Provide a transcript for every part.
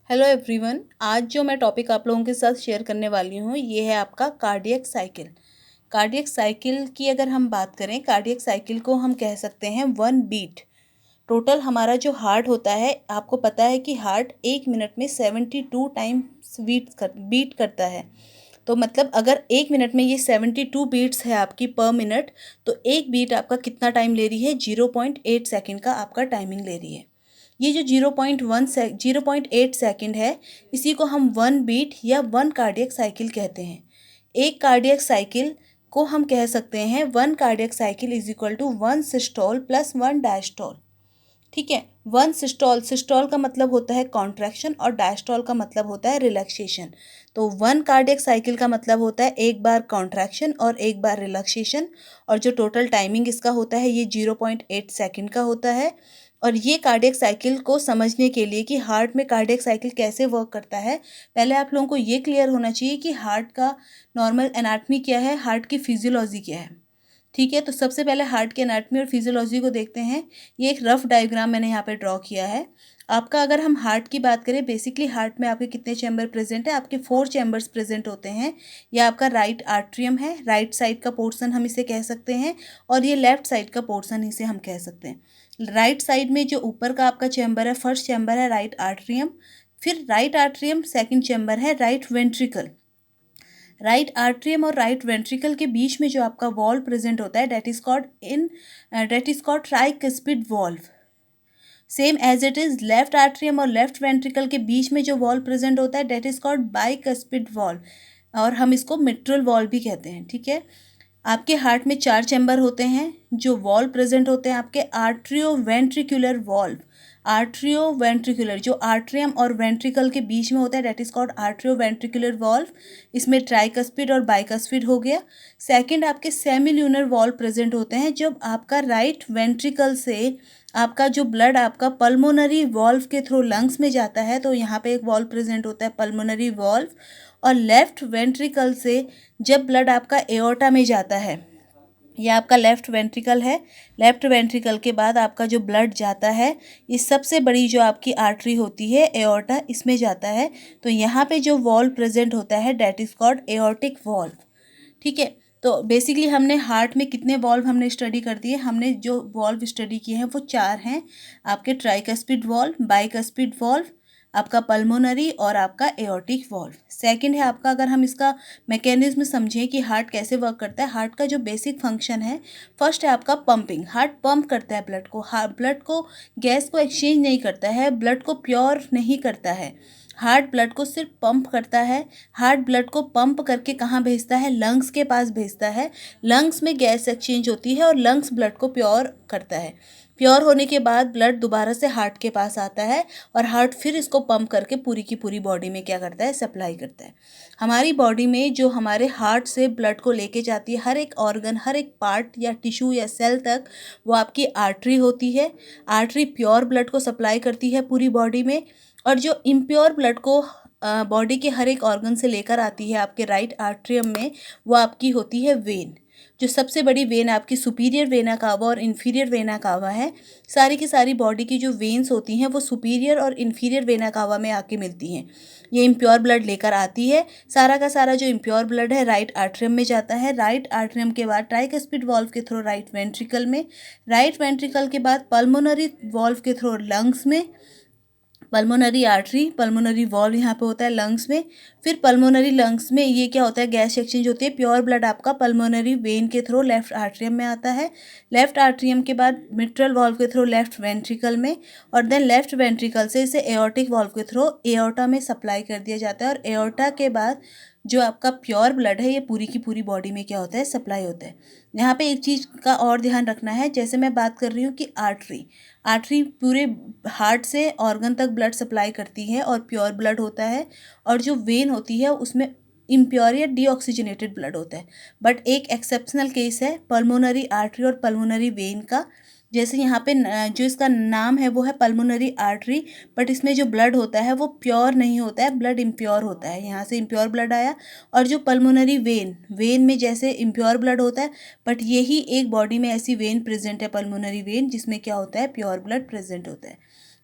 Hello everyone. आज जो मैं टॉपिक आप लोगों के साथ शेयर करने वाली हूँ ये है आपका कार्डियक साइकिल। कार्डियक साइकिल की अगर हम बात करें, कार्डियक साइकिल को हम कह सकते हैं 1 बीट। टोटल हमारा जो हार्ट होता है, आपको पता है कि हार्ट 1 मिनट में 72 टाइम्स बीट करता है। तो मतलब अगर 1 मिनट में ये 72 बीट्स है आपकी पर मिनट, तो एक बीट आपका कितना टाइम ले रही है? 0.8 सेकेंड का आपका टाइमिंग ले रही है। ये जो 0.8 सेकेंड है, इसी को हम 1 बीट या 1 कार्डियक साइकिल कहते हैं। एक कार्डियक साइकिल को हम कह सकते हैं 1 cardiac cycle is equal to 1 systole plus 1 diastole. ठीक है। 1 सिस्टोल, सिस्टोल का मतलब होता है कॉन्ट्रैक्शन और डायस्टोल का मतलब होता है रिलैक्सेशन। तो 1 कार्डियक साइकिल का मतलब होता है एक बार कॉन्ट्रैक्शन और एक बार रिलैक्सेशन। और जो टोटल टाइमिंग इसका होता है ये 0.8 सेकेंड का होता है। और ये कार्डियक साइकिल को समझने के लिए कि हार्ट में कार्डियक साइकिल कैसे वर्क करता है, पहले आप लोगों को ये क्लियर होना चाहिए कि हार्ट का नॉर्मल एनाटमी क्या है, हार्ट की फिजियोलॉजी क्या है। ठीक है, तो सबसे पहले हार्ट के एनाटमी और फिजियोलॉजी को देखते हैं। ये एक रफ डायग्राम मैंने यहाँ पे ड्रॉ किया है आपका। अगर हम हार्ट की बात करें, बेसिकली हार्ट में आपके कितने चैम्बर प्रेजेंट है? आपके 4 चैम्बर्स प्रेजेंट होते हैं। ये आपका राइट आर्ट्रियम है, राइट साइड का पोर्शन हम इसे कह सकते हैं, और ये लेफ्ट साइड का पोर्शन इसे हम कह सकते हैं। राइट साइड में जो ऊपर का आपका चैम्बर है, फर्स्ट चैम्बर है राइट आर्ट्रियम। फिर राइट आर्ट्रियम सेकेंड चैम्बर है राइट वेंट्रिकल। राइट आर्ट्रियम और राइट वेंट्रिकल के बीच में जो आपका वॉल्व प्रेजेंट होता है, that is called tricuspid valve. Same as it is left atrium और लेफ्ट वेंट्रिकल के बीच में जो वॉल्व प्रेजेंट होता है, that is called bicuspid valve, और हम इसको मिट्रल वॉल्व भी कहते हैं। ठीक है। आपके हार्ट में 4 चैम्बर होते हैं। जो वॉल्व प्रेजेंट होते हैं आपके atrioventricular valve. Atrioventricular जो आर्ट्रियम और वेंट्रिकल के बीच में होता है, that is called atrioventricular valve. इसमें ट्राइकस्पिड और बाइकस्पिड हो गया। सेकंड, आपके सेमिल्यूनर वॉल्व प्रेजेंट होते हैं। जब आपका राइट वेंट्रिकल से आपका जो ब्लड आपका पल्मोनरी वॉल्व के थ्रू लंग्स में जाता है, तो यहाँ पे एक वॉल्व प्रेजेंट होता है पल्मोनरी वॉल्व। और लेफ्ट वेंट्रिकल से जब ब्लड आपका एओर्टा में जाता है, ये आपका लेफ्ट वेंट्रिकल है। लेफ्ट वेंट्रिकल के बाद आपका जो ब्लड जाता है, इस सबसे बड़ी जो आपकी आर्टरी होती है एओर्टा, इसमें जाता है। तो यहाँ पे जो वॉल्व प्रेजेंट होता है, that is called aortic valve. ठीक है। तो बेसिकली हमने हार्ट में कितने वॉल्व हमने स्टडी कर दिए? हमने जो वॉल्व स्टडी किए हैं वो 4 हैं आपके, ट्राइकस्पिड वॉल्व, बाइकस्पिड वॉल्व, आपका पल्मोनरी और आपका एओर्टिक वॉल्व। सेकंड है आपका, अगर हम इसका मैकेनिज्म समझें कि हार्ट कैसे वर्क करता है, हार्ट का जो बेसिक फंक्शन है, फर्स्ट है आपका पंपिंग। हार्ट पंप करता है ब्लड को, ब्लड को, गैस को एक्सचेंज नहीं करता है, ब्लड को प्योर नहीं करता है। हार्ट ब्लड को सिर्फ पंप करता है। हार्ट ब्लड को पंप करके कहाँ भेजता है? लंग्स के पास भेजता है। लंग्स में गैस एक्सचेंज होती है और लंग्स ब्लड को प्योर करता है। प्योर होने के बाद ब्लड दोबारा से हार्ट के पास आता है, और हार्ट फिर इसको पंप करके पूरी की पूरी बॉडी में क्या करता है? सप्लाई करता है। हमारी बॉडी में जो हमारे हार्ट से ब्लड को लेके जाती है, हर एक ऑर्गन, हर एक पार्ट या टिश्यू या सेल तक, वो आपकी आर्टरी होती है। आर्टरी प्योर ब्लड को सप्लाई करती है पूरी बॉडी में। और जो इम्प्योर ब्लड को बॉडी के हर एक ऑर्गन से लेकर आती है आपके राइट आर्ट्रियम में, वो आपकी होती है वेन। जो सबसे बड़ी वेन आपकी सुपीरियर वेना कावा और इन्फीरियर वेना कावा है। सारी की सारी बॉडी की जो वेन्स होती हैं वो सुपीरियर और इन्फीरियर वेना कावा में आके मिलती हैं। ये इम्प्योर ब्लड लेकर आती है। सारा का सारा जो इम्प्योर ब्लड है राइट आर्ट्रियम में जाता है। राइट आर्ट्रियम के बाद ट्राइकस्पिड वॉल्व के थ्रू राइट वेंट्रिकल में। राइट वेंट्रिकल के बाद पल्मोनरी वॉल्व के थ्रू लंग्स में। पल्मोनरी आर्टरी, पल्मोनरी वॉल्व यहाँ पे होता है लंग्स में। फिर पल्मोनरी लंग्स में ये क्या होता है? गैस एक्सचेंज होती है। प्योर ब्लड आपका पल्मोनरी वेन के थ्रू लेफ्ट आर्ट्रियम में आता है। लेफ्ट आर्ट्रियम के बाद मिट्रल वॉल्व के थ्रू लेफ्ट वेंट्रिकल में, और देन लेफ्ट वेंट्रिकल से इसे एओर्टिक वॉल्व के थ्रू एओर्टा में सप्लाई कर दिया जाता है। और एओर्टा के बाद जो आपका प्योर ब्लड है, ये पूरी की पूरी बॉडी में क्या होता है? सप्लाई होता है। यहाँ पे एक चीज़ का और ध्यान रखना है, जैसे मैं बात कर रही हूँ कि आर्टरी, आर्टरी पूरे हार्ट से ऑर्गन तक ब्लड सप्लाई करती है और प्योर ब्लड होता है। और जो वेन होती है उसमें इम्प्योर या डीऑक्सीजनेटेड ब्लड होता है। बट एक एक्सेप्शनल केस है पल्मोनरी आर्टरी और पल्मोनरी वेन का। जैसे यहाँ पे जो इसका नाम है वो है पल्मोनरी आर्टरी, बट इसमें जो ब्लड होता है वो प्योर नहीं होता है, ब्लड इम्प्योर होता है। यहाँ से इम्प्योर ब्लड आया। और जो पल्मोनरी वेन, वेन में जैसे इम्प्योर ब्लड होता है, बट यही एक बॉडी में ऐसी वेन प्रेजेंट है, पल्मोनरी वेन, जिसमें क्या होता है? प्योर ब्लड प्रेजेंट होता है।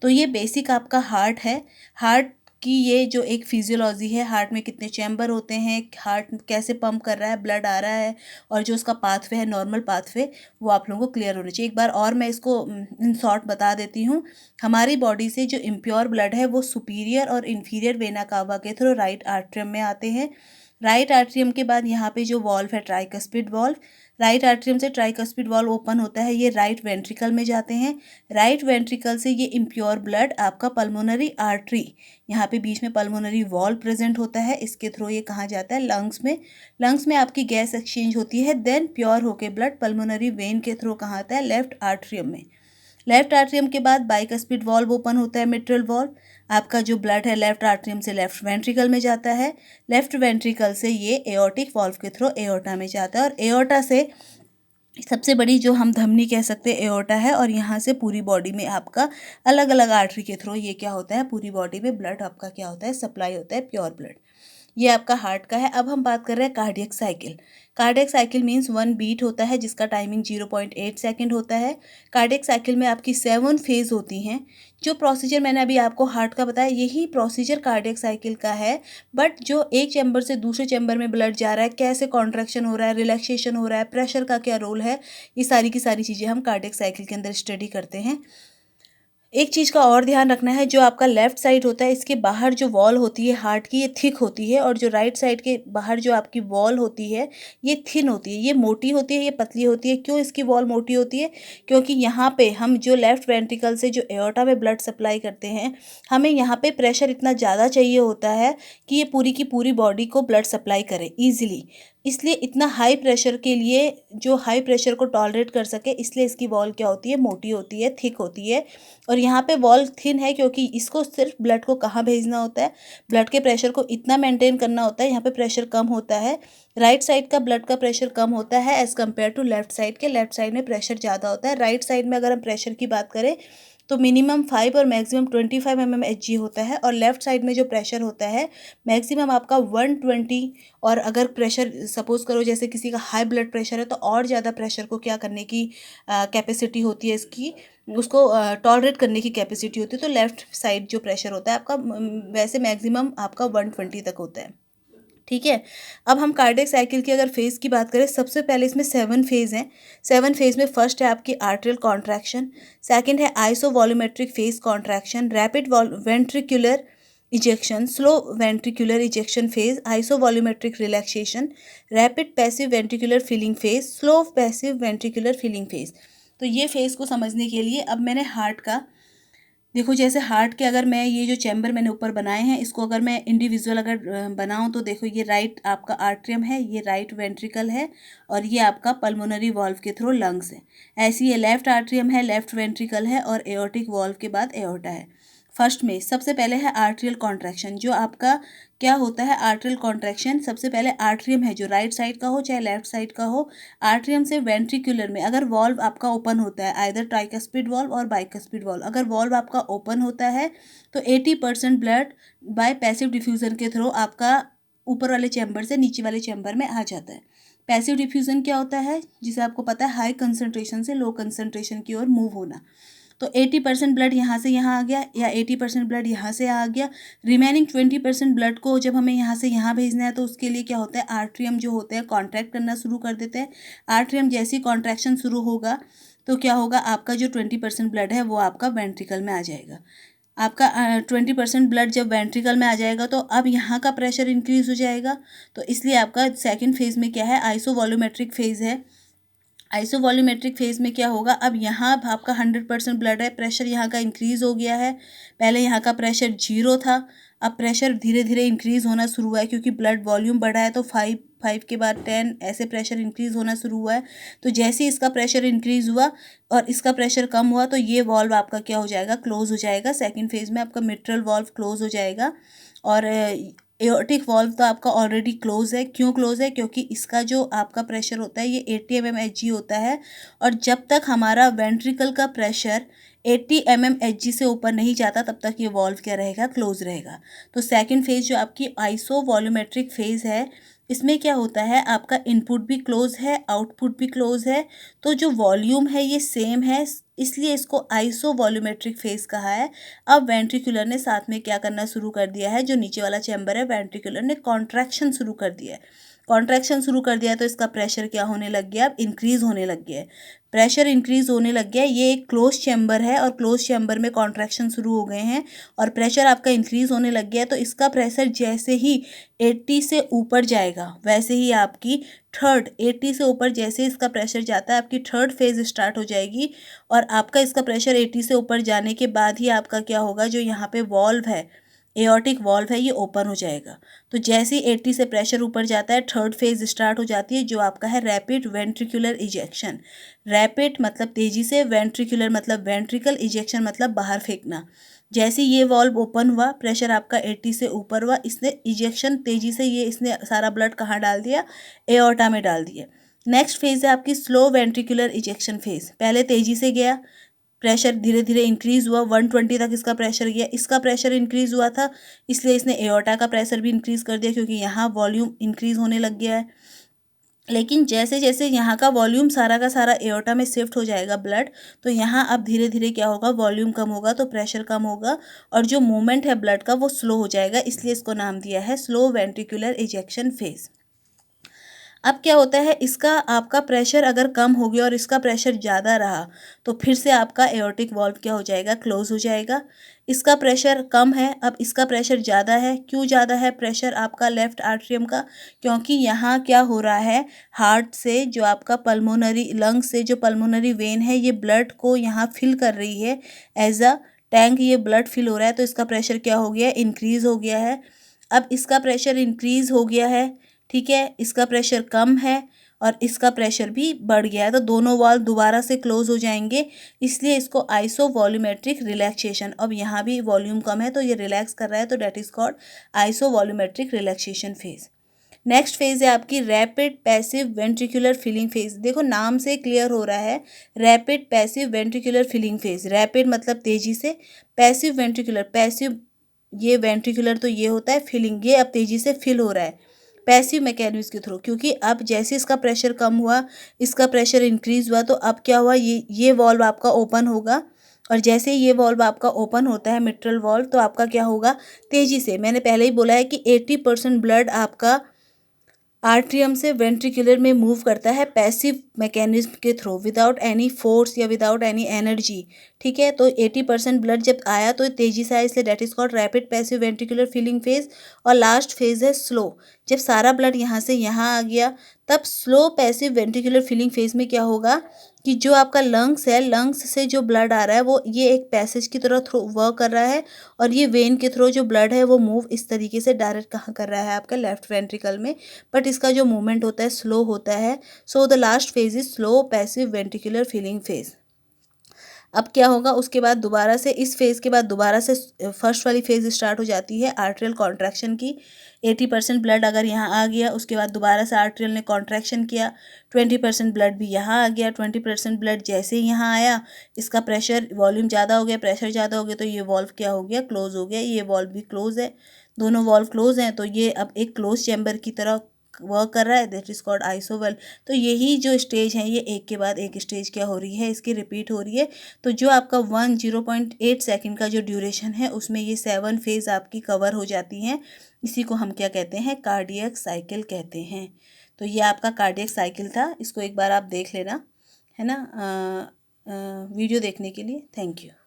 तो ये बेसिक आपका हार्ट है। हार्ट कि ये जो एक फिजियोलॉजी है, हार्ट में कितने चैम्बर होते हैं, हार्ट कैसे पंप कर रहा है, ब्लड आ रहा है, और जो उसका पाथवे है, नॉर्मल पाथवे, वो आप लोगों को क्लियर होना चाहिए। एक बार और मैं इसको इन शॉर्ट बता देती हूँ। हमारी बॉडी से जो इम्प्योर ब्लड है वो सुपीरियर और इन्फीरियर वेना कावा के थ्रू राइट आर्ट्रियम में आते हैं। राइट आर्ट्रियम के बाद यहाँ पे जो वॉल्व है, ट्राइकस्पिड वॉल्व, राइट आर्ट्रियम से ट्राइकस्पिड वॉल्व ओपन होता है, ये राइट वेंट्रिकल में जाते हैं। राइट वेंट्रिकल से ये इम्प्योर ब्लड आपका पल्मोनरी आर्टरी, यहाँ पे बीच में पल्मोनरी वॉल्व प्रेजेंट होता है, इसके थ्रू ये कहाँ जाता है, लंग्स में। लंग्स में आपकी गैस एक्सचेंज होती है, देन प्योर होके ब्लड पल्मोनरी वेन के थ्रू कहाँ आता है, लेफ्ट आर्ट्रियम में। लेफ्ट आर्ट्रियम के बाद बाइकस्पिड वॉल्व ओपन होता है, मिट्रल वॉल्व। आपका जो ब्लड है लेफ्ट आर्ट्रियम से लेफ्ट वेंट्रिकल में जाता है, लेफ्ट वेंट्रिकल से ये एओर्टिक वॉल्व के थ्रू एओर्टा में जाता है, और एओर्टा से सबसे बड़ी जो हम धमनी कह सकते हैं एओर्टा है, और यहाँ से पूरी बॉडी में आपका अलग अलग आर्टरी के थ्रू ये क्या होता है, पूरी बॉडी में ब्लड आपका क्या होता है, सप्लाई होता है, प्योर ब्लड। ये आपका हार्ट का है। अब हम बात कर रहे हैं cardiac cycle. Cardiac cycle means 1 beat होता है जिसका टाइमिंग 0.8 सेकेंड होता है। कार्डियक साइकिल में आपकी 7 फेज होती हैं। जो प्रोसीजर मैंने अभी आपको हार्ट का बताया, यही प्रोसीजर कार्डियक साइकिल का है, बट जो एक चैम्बर से दूसरे चैम्बर में ब्लड जा रहा है, कैसे कॉन्ट्रैक्शन हो रहा है, रिलैक्सेशन हो रहा है, प्रेशर का क्या रोल है, ये सारी की सारी चीज़ें हम कार्डियक साइकिल के अंदर स्टडी करते हैं। एक चीज़ का और ध्यान रखना है, जो आपका लेफ्ट साइड होता है, इसके बाहर जो वॉल होती है हार्ट की, ये थिक होती है, और जो राइट साइड के बाहर जो आपकी वॉल होती है ये थिन होती है, ये मोटी होती है, ये पतली होती है। क्यों इसकी वॉल मोटी होती है? क्योंकि यहाँ पे हम जो लेफ्ट वेंट्रिकल से जो एओर्टा में ब्लड सप्लाई करते हैं, हमें यहाँ पे प्रेशर इतना ज़्यादा चाहिए होता है कि ये पूरी की पूरी बॉडी को ब्लड सप्लाई करे ईजिली। इसलिए इतना हाई प्रेशर के लिए, जो हाई प्रेशर को टॉलरेट कर सके, इसलिए इसकी वॉल क्या होती है, मोटी होती है, थिक होती है। और यहाँ पे वॉल थिन है क्योंकि इसको सिर्फ ब्लड को कहाँ भेजना होता है, ब्लड के प्रेशर को इतना मेंटेन करना होता है। यहाँ पे प्रेशर कम होता है, राइट साइड का ब्लड का प्रेशर कम होता है as compare to left side के। लेफ्ट साइड में प्रेशर ज़्यादा होता है। राइट साइड में अगर हम प्रेशर की बात करें तो मिनिमम 5 और मैक्सिमम 25 mmHg होता है, और लेफ्ट साइड में जो प्रेशर होता है मैक्सिमम आपका 120। और अगर प्रेशर सपोज करो जैसे किसी का हाई ब्लड प्रेशर है तो और ज़्यादा प्रेशर को क्या करने की कैपेसिटी होती है इसकी, उसको टॉलरेट करने की कैपेसिटी होती है। तो लेफ्ट साइड जो प्रेशर होता है आपका वैसे मैक्सिमम आपका 120 तक होता है। ठीक है। अब हम कार्डियक साइकिल की अगर फेज़ की बात करें, सबसे पहले इसमें 7 फेज़ हैं। 7 फेज़ में फर्स्ट है आपकी आर्ट्रियल कॉन्ट्रैक्शन, सेकंड है isovolumetric phase contraction, rapid ventricular ejection, slow ventricular ejection phase, isovolumetric relaxation, rapid passive ventricular filling phase, slow passive ventricular filling phase. तो ये फेज़ को समझने के लिए अब मैंने हार्ट का देखो, जैसे हार्ट के अगर मैं ये जो चैम्बर मैंने ऊपर बनाए हैं, इसको अगर मैं इंडिविजुअल अगर बनाऊं तो देखो, ये राइट आपका आर्ट्रियम है, ये राइट वेंट्रिकल है, और ये आपका पल्मोनरी वॉल्व के थ्रू लंग्स है। ऐसे ये लेफ्ट आर्ट्रियम है, लेफ्ट वेंट्रिकल है, और एओर्टिक वॉल्व के बाद एओर्टा है। फर्स्ट में सबसे पहले है आर्ट्रियल कॉन्ट्रैक्शन। जो आपका क्या होता है आर्ट्रियल कॉन्ट्रैक्शन, सबसे पहले आर्ट्रियम है जो राइट साइड का हो चाहे लेफ्ट साइड का हो, आर्ट्रियम से वेंट्रिकुलर में अगर वॉल्व आपका ओपन होता है, आइदर ट्राइकस्पिड वॉल्व और बाइकस्पिड वॉल्व, अगर वॉल्व आपका ओपन होता है तो 80% ब्लड बाय पैसिव डिफ्यूज़न के थ्रू आपका ऊपर वाले चैम्बर से नीचे वाले चैम्बर में आ जाता है। पैसिव डिफ्यूज़न क्या होता है, जिसे आपको पता है हाई कंसनट्रेशन से लो कंसनट्रेशन की ओर मूव होना। तो 80% ब्लड यहाँ से यहाँ आ गया, या 80% ब्लड यहाँ से आ गया। रिमेनिंग 20% ब्लड को जब हमें यहाँ से यहाँ भेजना है तो उसके लिए क्या होता है, आर्ट्रियम जो होते हैं कॉन्ट्रैक्ट करना शुरू कर देते हैं। आर्ट्रियम जैसी कॉन्ट्रैक्शन शुरू होगा तो क्या होगा, आपका जो 20% ब्लड है वो आपका वेंट्रिकल में आ जाएगा। आपका 20% ब्लड जब वेंट्रिकल में आ जाएगा तो अब यहाँ का प्रेशर इंक्रीज हो जाएगा। तो इसलिए आपका सेकेंड फेज़ में क्या है, आइसोवॉल्यूमेट्रिक फेज़ है। आइसोवॉल्यूमेट्रिक फेज़ में क्या होगा, अब यहाँ आपका 100% ब्लड है, प्रेशर यहाँ का इंक्रीज़ हो गया है। पहले यहाँ का प्रेशर 0 था, अब प्रेशर धीरे धीरे इंक्रीज़ होना शुरू हुआ है क्योंकि ब्लड वॉल्यूम बढ़ा है। तो 5 के बाद 10 ऐसे प्रेशर इंक्रीज़ होना शुरू हुआ है। तो जैसे ही इसका प्रेशर इंक्रीज़ हुआ और इसका प्रेशर कम हुआ तो ये वॉल्व आपका क्या हो जाएगा, क्लोज़ हो जाएगा। सेकेंड फेज़ में आपका मिट्रल वॉल्व क्लोज़ हो जाएगा, और एओर्टिक वॉल्व तो आपका ऑलरेडी क्लोज है। क्यों क्लोज है, क्योंकि इसका जो आपका प्रेशर होता है ये 80 mmHg होता है, और जब तक हमारा वेंट्रिकल का प्रेशर 80 mmHg से ऊपर नहीं जाता तब तक ये वॉल्व क्या रहेगा, क्लोज रहेगा। तो सेकंड फेज़ जो आपकी आइसोवॉल्यूमेट्रिक फेज़ है, इसमें क्या होता है, आपका इनपुट भी क्लोज है, आउटपुट भी क्लोज है, तो जो वॉल्यूम है ये सेम है, इसलिए इसको आइसो वॉल्यूमेट्रिक फेज कहा है। अब वेंट्रिकुलर ने साथ में क्या करना शुरू कर दिया है, जो नीचे वाला चैम्बर है वेंट्रिकुलर ने कॉन्ट्रैक्शन शुरू कर दिया है। कॉन्ट्रैक्शन शुरू कर दिया तो इसका प्रेशर क्या होने लग गया, अब इंक्रीज होने लग गया है। प्रेशर इंक्रीज होने लग गया है, ये एक क्लोज चैम्बर है और क्लोज चैम्बर में कॉन्ट्रैक्शन शुरू हो गए हैं और प्रेशर आपका इंक्रीज होने लग गया है। तो इसका प्रेशर जैसे ही 80 से ऊपर जाएगा वैसे ही आपकी 80 से ऊपर जैसे इसका प्रेशर जाता है आपकी थर्ड फेज स्टार्ट हो जाएगी और आपका इसका प्रेशर 80 से ऊपर जाने के बाद ही आपका क्या होगा, जो यहाँ पे वॉल्व है, एओर्टिक वॉल्व है, ये ओपन हो जाएगा। तो जैसे ही 80 से प्रेशर ऊपर जाता है थर्ड फेज स्टार्ट हो जाती है, जो आपका है रैपिड वेंट्रिकुलर इजेक्शन। रैपिड मतलब तेजी से, वेंट्रिकुलर मतलब वेंट्रिकल, इजेक्शन मतलब बाहर फेंकना। जैसे ये वॉल्व ओपन हुआ, प्रेशर आपका 80 से ऊपर हुआ, इसने इजेक्शन तेजी से इसने सारा ब्लड कहाँ डाल दिया, एओर्टा में डाल दिया। नेक्स्ट फेज है आपकी स्लो वेंट्रिकुलर इजेक्शन फेज। पहले तेजी से गया, प्रेशर धीरे धीरे इंक्रीज हुआ, 120 तक इसका प्रेशर गया, इसका प्रेशर इंक्रीज हुआ था इसलिए इसने एओर्टा का प्रेशर भी इंक्रीज कर दिया क्योंकि यहाँ वॉल्यूम इंक्रीज होने लग गया है। लेकिन जैसे जैसे यहाँ का वॉल्यूम सारा का सारा एओर्टा में शिफ्ट हो जाएगा ब्लड, तो यहाँ अब धीरे धीरे क्या होगा, वॉल्यूम कम होगा तो प्रेशर कम होगा और जो मूवमेंट है ब्लड का वो स्लो हो जाएगा, इसलिए इसको नाम दिया है स्लो वेंट्रिकुलर इजेक्शन फेज। अब क्या होता है, इसका आपका प्रेशर अगर कम हो गया और इसका प्रेशर ज़्यादा रहा तो फिर से आपका एओर्टिक वॉल्व क्या हो जाएगा, क्लोज हो जाएगा। इसका प्रेशर कम है, अब इसका प्रेशर ज़्यादा है। क्यों ज़्यादा है प्रेशर आपका लेफ्ट आर्ट्रियम का, क्योंकि यहाँ क्या हो रहा है, हार्ट से जो आपका पल्मोनरी लंग से जो पल्मोनरी वेन है ये ब्लड को यहाँ फिल कर रही है, एज अ टैंक ये ब्लड फिल हो रहा है, तो इसका प्रेशर क्या हो गया, इंक्रीज हो गया है। अब इसका प्रेशर इंक्रीज हो गया है, ठीक है, इसका प्रेशर कम है और इसका प्रेशर भी बढ़ गया है, तो दोनों वाल्व दोबारा से क्लोज हो जाएंगे, इसलिए इसको आइसो वॉल्यूमेट्रिक रिलैक्सेशन। अब यहाँ भी वॉल्यूम कम है तो ये रिलैक्स कर रहा है, तो that is called isovolumetric relaxation phase. Next phase है आपकी rapid passive ventricular filling phase. देखो नाम से क्लियर हो रहा है, rapid passive ventricular filling phase. Rapid मतलब तेजी से, पैसिव वेंट्रिकुलर, पैसिव ये वेंट्रिकुलर तो ये होता है, फिलिंग ये अब तेजी से फिल हो रहा है पैसिव मैकेनिज्म के थ्रू, क्योंकि अब जैसे इसका प्रेशर कम हुआ इसका प्रेशर इंक्रीज हुआ, तो अब क्या हुआ, ये वॉल्व आपका ओपन होगा और जैसे ये वॉल्व आपका ओपन होता है मिट्रल वॉल्व, तो आपका क्या होगा, तेजी से, मैंने पहले ही बोला है कि 80% ब्लड आपका आर्ट्रियम से वेंट्रिकुलर में मूव करता है पैसिव मैकेनिज्म के थ्रू, विदाउट एनी फोर्स या विदाउट एनी एनर्जी, ठीक है। तो 80% ब्लड जब आया तो तेजी से आया, इसलिए that is called rapid passive ventricular filling phase. और लास्ट फेज है स्लो, जब सारा ब्लड यहाँ से यहाँ आ गया तब slow passive ventricular filling phase में क्या होगा कि जो आपका लंग्स है, लंग्स से जो ब्लड आ रहा है वो ये एक पैसेज की तरह थ्रू वर्क कर रहा है और ये वेन के थ्रू जो ब्लड है वो मूव इस तरीके से डायरेक्ट कहाँ कर रहा है, आपका लेफ्ट वेंट्रिकल में, बट इसका जो मूवमेंट होता है स्लो होता है। So the last phase is slow passive ventricular filling phase. अब क्या होगा, उसके बाद दोबारा से इस फेज़ के बाद दोबारा से फर्स्ट वाली फेज़ स्टार्ट हो जाती है आर्ट्रियल कॉन्ट्रैक्शन की। 80% ब्लड अगर यहाँ आ गया उसके बाद दोबारा से आर्ट्रियल ने कॉन्ट्रैक्शन किया, 20% ब्लड भी यहाँ आ गया, 20% ब्लड जैसे ही यहाँ आया इसका प्रेशर वॉल्यूम ज़्यादा हो गया, प्रेशर ज़्यादा हो गया, तो ये वॉल्व क्या हो गया, क्लोज हो गया। ये वॉल्व भी क्लोज है, दोनों वॉल्व क्लोज हैं, तो ये अब एक क्लोज चैम्बर की तरह वर्क कर रहा है, दैट इज कॉल्ड आइसोवेल। तो यही जो स्टेज है ये एक के बाद एक स्टेज क्या हो रही है, इसकी रिपीट हो रही है। तो जो आपका 0.8 सेकंड का जो ड्यूरेशन है उसमें ये 7 फेज आपकी कवर हो जाती हैं। इसी को हम क्या कहते हैं, कार्डियक साइकिल कहते हैं। तो ये आपका कार्डियक साइकिल था, इसको एक बार आप देख लेना, है ना। वीडियो देखने के लिए थैंक यू।